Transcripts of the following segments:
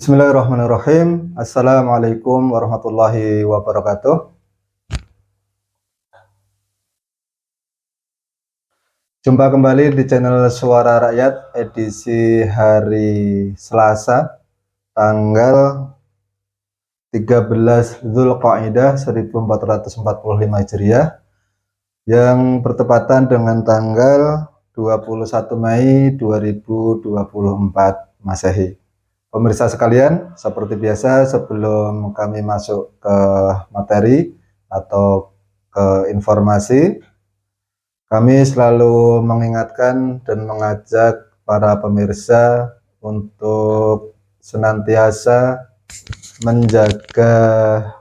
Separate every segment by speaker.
Speaker 1: Bismillahirrahmanirrahim. Assalamualaikum warahmatullahi wabarakatuh. Jumpa kembali di channel Suara Rakyat edisi hari Selasa tanggal 13 Zulqa'dah 1445 Hijriah yang bertepatan dengan tanggal 21 Mei 2024 Masehi. Pemirsa sekalian, seperti biasa sebelum kami masuk ke materi atau ke informasi, kami selalu mengingatkan dan mengajak para pemirsa untuk senantiasa menjaga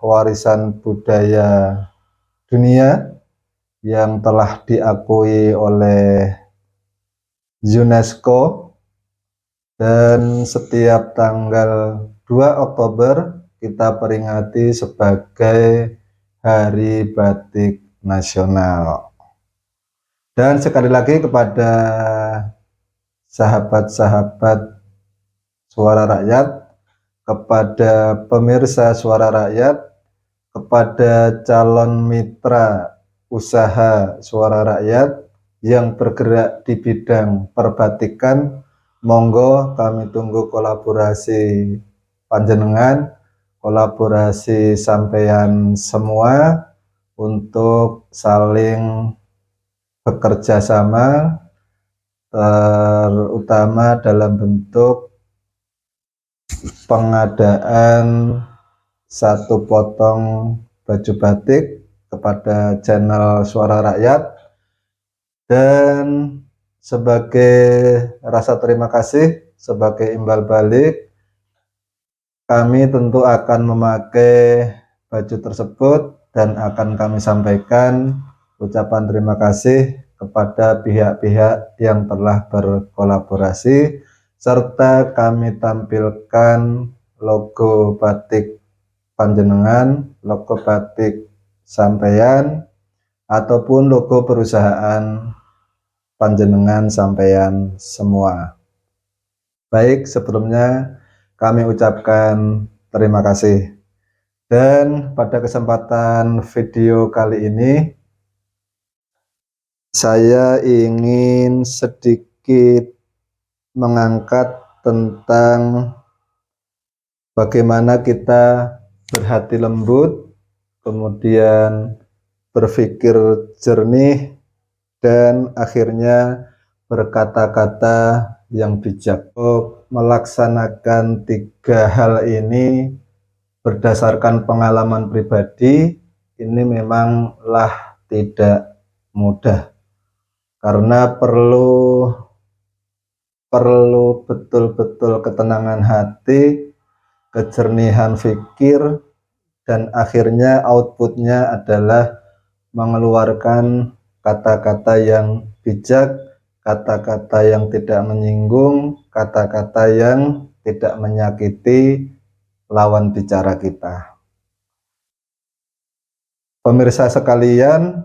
Speaker 1: warisan budaya dunia yang telah diakui oleh UNESCO. Dan setiap tanggal 2 Oktober kita peringati sebagai Hari Batik Nasional. Dan sekali lagi kepada sahabat-sahabat Suara Rakyat, kepada pemirsa Suara Rakyat, kepada calon mitra usaha Suara Rakyat yang bergerak di bidang perbatikan, monggo kami tunggu kolaborasi panjenengan, kolaborasi sampeyan semua untuk saling bekerja sama, terutama dalam bentuk pengadaan satu potong baju batik kepada channel Suara Rakyat. Dan sebagai rasa terima kasih, sebagai imbal balik, kami tentu akan memakai baju tersebut dan akan kami sampaikan ucapan terima kasih kepada pihak-pihak yang telah berkolaborasi, serta kami tampilkan logo batik panjenengan, logo batik sampeyan, ataupun logo perusahaan panjenengan sampeyan semua. Baik, sebelumnya kami ucapkan terima kasih. Dan pada kesempatan video kali ini saya ingin sedikit mengangkat tentang bagaimana kita berhati lembut, kemudian berpikir jernih, dan akhirnya berkata-kata yang bijak. Untuk melaksanakan 3 hal ini berdasarkan pengalaman pribadi, ini memanglah tidak mudah, karena perlu betul-betul ketenangan hati, kejernihan pikir, dan akhirnya outputnya adalah mengeluarkan kata-kata yang bijak, kata-kata yang tidak menyinggung, kata-kata yang tidak menyakiti lawan bicara kita. Pemirsa sekalian,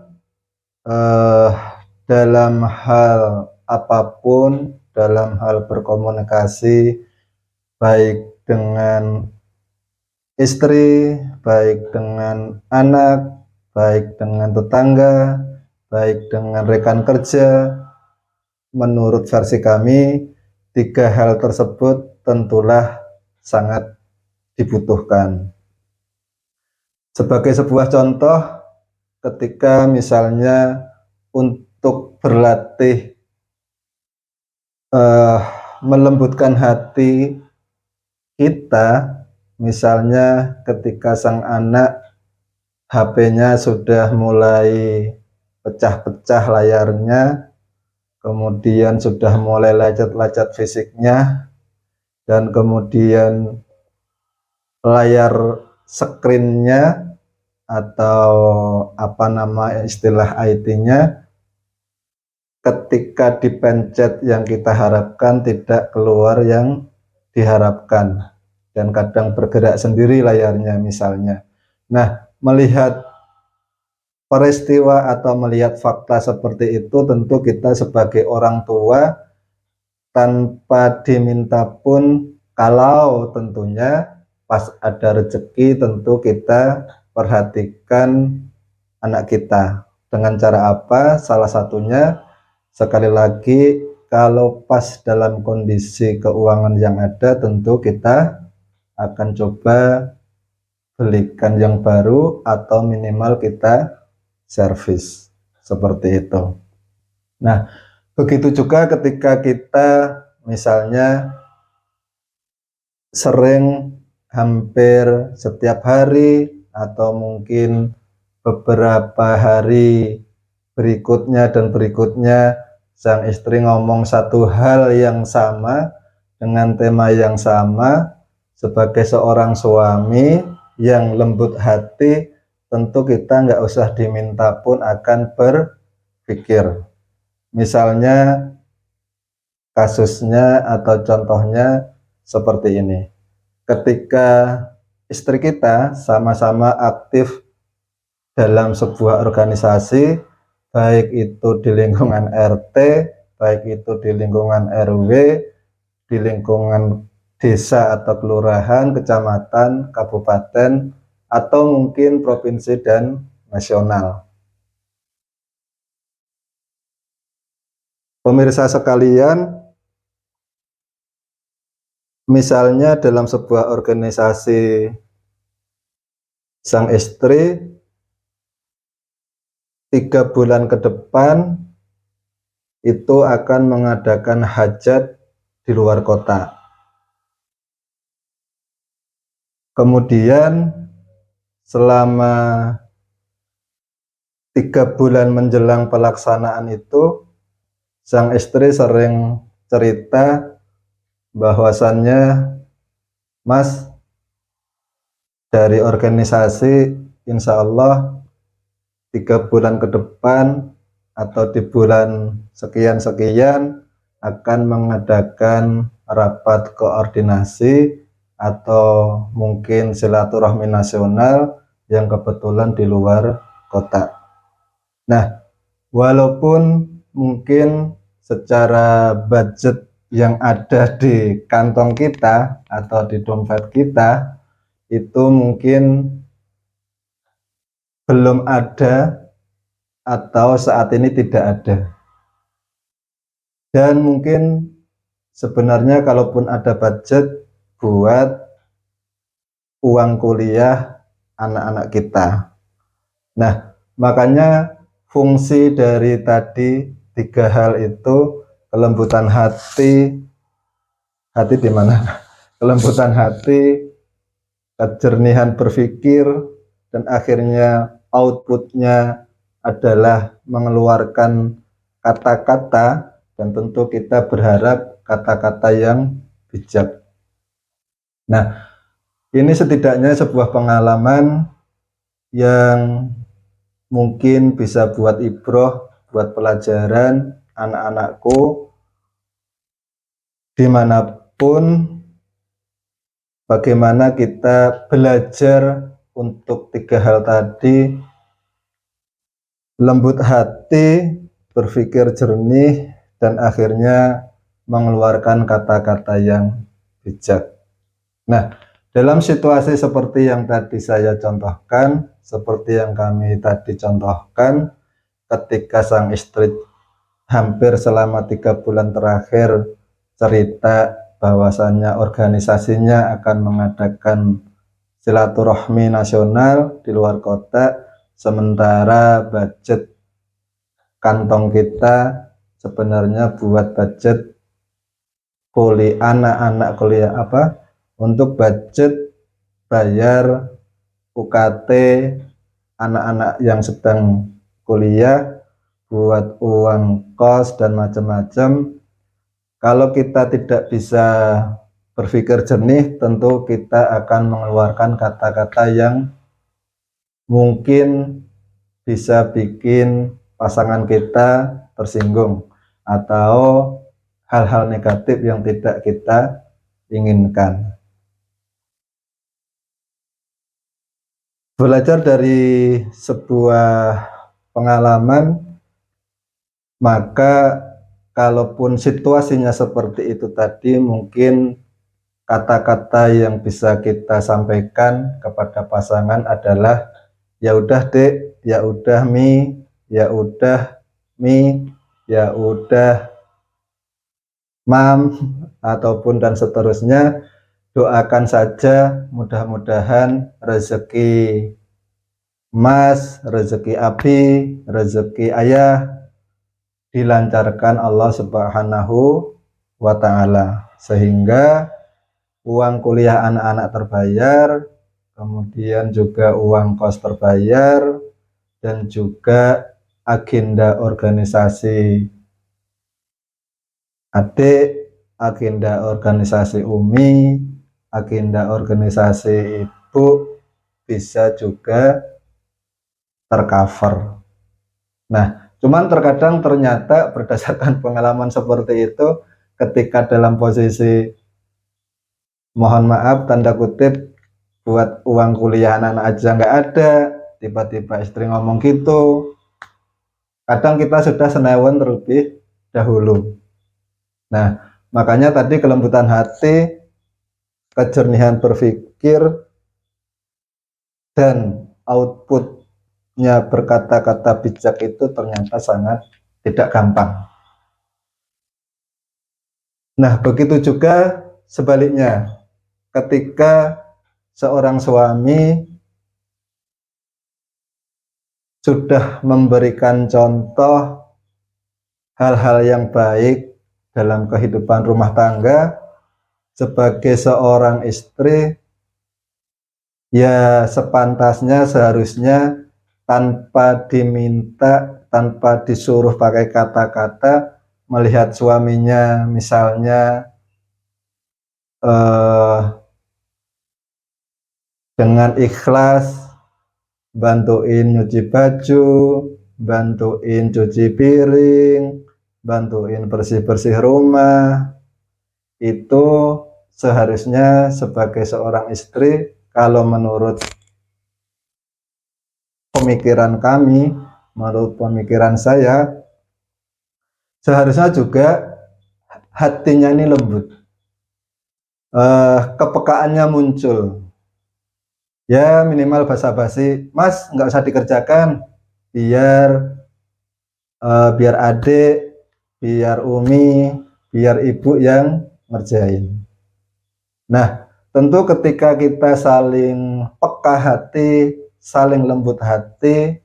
Speaker 1: dalam hal apapun, dalam hal berkomunikasi, baik dengan istri, baik dengan anak, baik dengan tetangga, baik dengan rekan kerja, menurut versi kami 3 hal tersebut tentulah sangat dibutuhkan. Sebagai sebuah contoh, ketika misalnya untuk berlatih melembutkan hati kita, misalnya ketika sang anak HP-nya sudah mulai pecah-pecah layarnya, kemudian sudah mulai lecet-lecet fisiknya, dan kemudian layar screen-nya atau apa nama istilah IT-nya, ketika dipencet yang kita harapkan tidak keluar yang diharapkan, dan kadang bergerak sendiri layarnya misalnya. Nah, melihat peristiwa atau melihat fakta seperti itu, tentu kita sebagai orang tua tanpa diminta pun Kalau tentunya pas ada rezeki, tentu kita perhatikan anak kita. Dengan cara apa? Salah satunya, sekali lagi, kalau pas dalam kondisi keuangan yang ada, tentu kita akan coba belikan yang baru atau minimal kita servis, seperti itu. Nah, begitu juga ketika kita misalnya sering hampir setiap hari atau mungkin beberapa hari berikutnya dan berikutnya sang istri ngomong satu hal yang sama dengan tema yang sama. Sebagai seorang suami yang lembut hati, tentu kita nggak usah diminta pun akan berpikir. Misalnya kasusnya atau contohnya seperti ini. Ketika istri kita sama-sama aktif dalam sebuah organisasi, baik itu di lingkungan RT, baik itu di lingkungan RW, di lingkungan desa atau kelurahan, kecamatan, kabupaten, atau mungkin provinsi dan nasional. Pemirsa sekalian, misalnya dalam sebuah organisasi sang istri 3 bulan ke depan itu akan mengadakan hajat di luar kota. Kemudian selama 3 bulan menjelang pelaksanaan itu, sang istri sering cerita bahwasannya, Mas, dari organisasi insya Allah 3 bulan ke depan atau di bulan sekian-sekian akan mengadakan rapat koordinasi atau mungkin silaturahmi nasional yang kebetulan di luar kota. Nah, walaupun mungkin secara budget yang ada di kantong kita atau di dompet kita itu mungkin belum ada atau saat ini tidak ada. Dan mungkin sebenarnya kalaupun ada budget buat uang kuliah anak-anak kita. Nah, makanya fungsi dari tadi 3 hal itu, kelembutan hati, hati di mana? Kelembutan hati, kejernihan berpikir, dan akhirnya outputnya adalah mengeluarkan kata-kata, dan tentu kita berharap kata-kata yang bijak. Nah, ini setidaknya sebuah pengalaman yang mungkin bisa buat ibroh, buat pelajaran anak-anakku dimanapun, bagaimana kita belajar untuk 3 hal tadi: lembut hati, berpikir jernih, dan akhirnya mengeluarkan kata-kata yang bijak. Nah, dalam situasi seperti yang tadi saya contohkan, seperti yang kami tadi contohkan, ketika sang istri hampir selama 3 bulan terakhir cerita bahwasannya organisasinya akan mengadakan silaturahmi nasional di luar kota, sementara budget kantong kita sebenarnya buat budget kuliah anak-anak kuliah untuk budget bayar UKT anak-anak yang sedang kuliah, buat uang kos dan macam-macam. Kalau kita tidak bisa berpikir jernih, tentu kita akan mengeluarkan kata-kata yang mungkin bisa bikin pasangan kita tersinggung atau hal-hal negatif yang tidak kita inginkan. Belajar dari sebuah pengalaman, maka kalaupun situasinya seperti itu tadi, mungkin kata-kata yang bisa kita sampaikan kepada pasangan adalah ya udah Dek, ya udah Mi, ya udah Mi, ya udah Mam, ataupun dan seterusnya. Doakan saja mudah-mudahan rezeki Mas, rezeki Abi, rezeki Ayah dilancarkan Allah Subhanahu wa Ta'ala, sehingga uang kuliah anak-anak terbayar, kemudian juga uang kos terbayar, dan juga agenda organisasi adik, agenda organisasi Umi, agenda organisasi ibu bisa juga tercover. Nah, cuman terkadang ternyata berdasarkan pengalaman seperti itu, ketika dalam posisi mohon maaf tanda kutip buat uang kuliah anak-anak aja nggak ada, tiba-tiba istri ngomong gitu, kadang kita sudah senewan terlebih dahulu. Nah, makanya tadi kelembutan hati, kejernihan berpikir, dan outputnya berkata-kata bijak itu ternyata sangat tidak gampang. Nah, begitu juga sebaliknya, ketika seorang suami sudah memberikan contoh hal-hal yang baik dalam kehidupan rumah tangga, sebagai seorang istri ya sepantasnya seharusnya tanpa diminta, tanpa disuruh pakai kata-kata, melihat suaminya misalnya dengan ikhlas bantuin nyuci baju, bantuin cuci piring, bantuin bersih-bersih rumah, itu seharusnya sebagai seorang istri, kalau menurut pemikiran kami, menurut pemikiran saya, seharusnya juga hatinya ini lembut, kepekaannya muncul. Ya minimal basa-basi, Mas nggak usah dikerjakan, biar adik, biar Umi, biar ibu yang ngerjain. Nah, tentu ketika kita saling peka hati, saling lembut hati,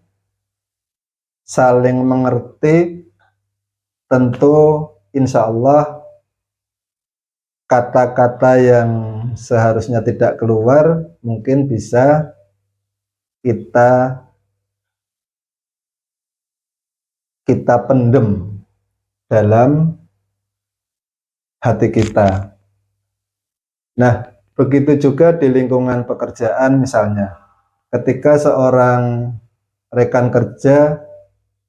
Speaker 1: saling mengerti, tentu insya Allah kata-kata yang seharusnya tidak keluar mungkin bisa kita pendem dalam hati kita. Nah, begitu juga di lingkungan pekerjaan misalnya, ketika seorang rekan kerja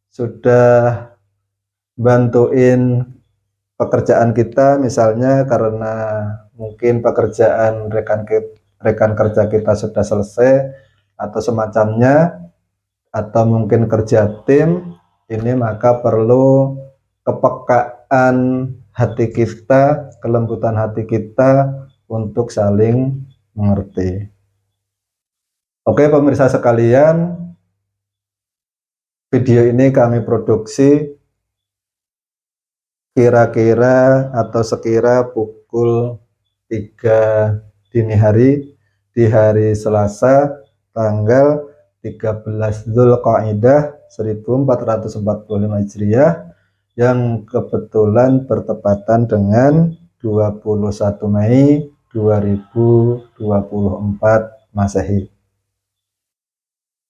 Speaker 1: sudah bantuin pekerjaan kita, misalnya karena mungkin pekerjaan rekan kerja kita sudah selesai atau semacamnya, atau mungkin kerja tim ini, maka perlu kepekaan hati kita, kelembutan hati kita untuk saling mengerti. Oke pemirsa sekalian, video ini kami produksi kira-kira atau sekira pukul 3 dini hari di hari Selasa tanggal 13 Dzulqa'dah 1445 Hijriah yang kebetulan bertepatan dengan 21 Mei 2024 Masehi.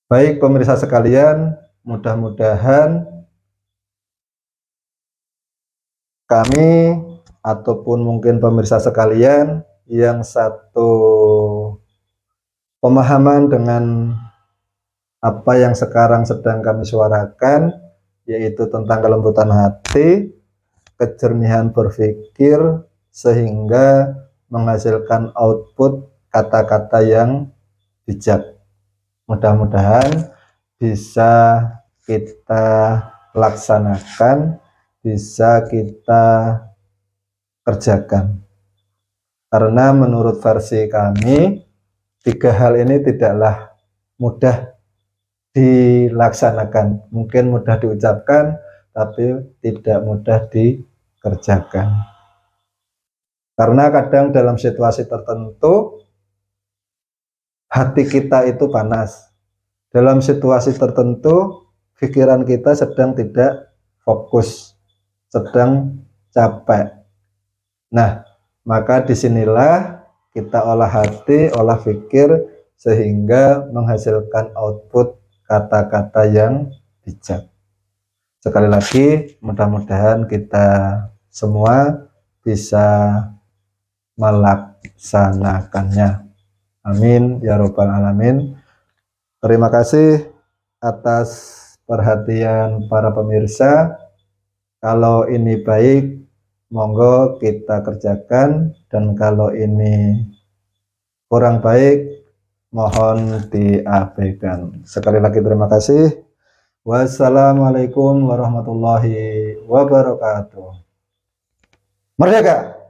Speaker 1: Baik pemirsa sekalian, mudah-mudahan kami ataupun mungkin pemirsa sekalian yang satu pemahaman dengan apa yang sekarang sedang kami suarakan, yaitu tentang kelembutan hati, kejernihan berpikir, sehingga menghasilkan output kata-kata yang bijak. Mudah-mudahan bisa kita laksanakan, bisa kita kerjakan. Karena menurut versi kami, 3 hal ini tidaklah mudah dilaksanakan. Mungkin mudah diucapkan, tapi tidak mudah dikerjakan. Karena kadang dalam situasi tertentu, hati kita itu panas. Dalam situasi tertentu, pikiran kita sedang tidak fokus, sedang capek. Nah, maka disinilah kita olah hati, olah pikir, sehingga menghasilkan output kata-kata yang bijak. Sekali lagi, mudah-mudahan kita semua bisa melaksanakannya. Amin ya robbal alamin. Terima kasih atas perhatian para pemirsa. Kalau ini baik, monggo kita kerjakan, dan kalau ini kurang baik, mohon diabaikan. Sekali lagi terima kasih. Wassalamualaikum warahmatullahi wabarakatuh. Merdeka!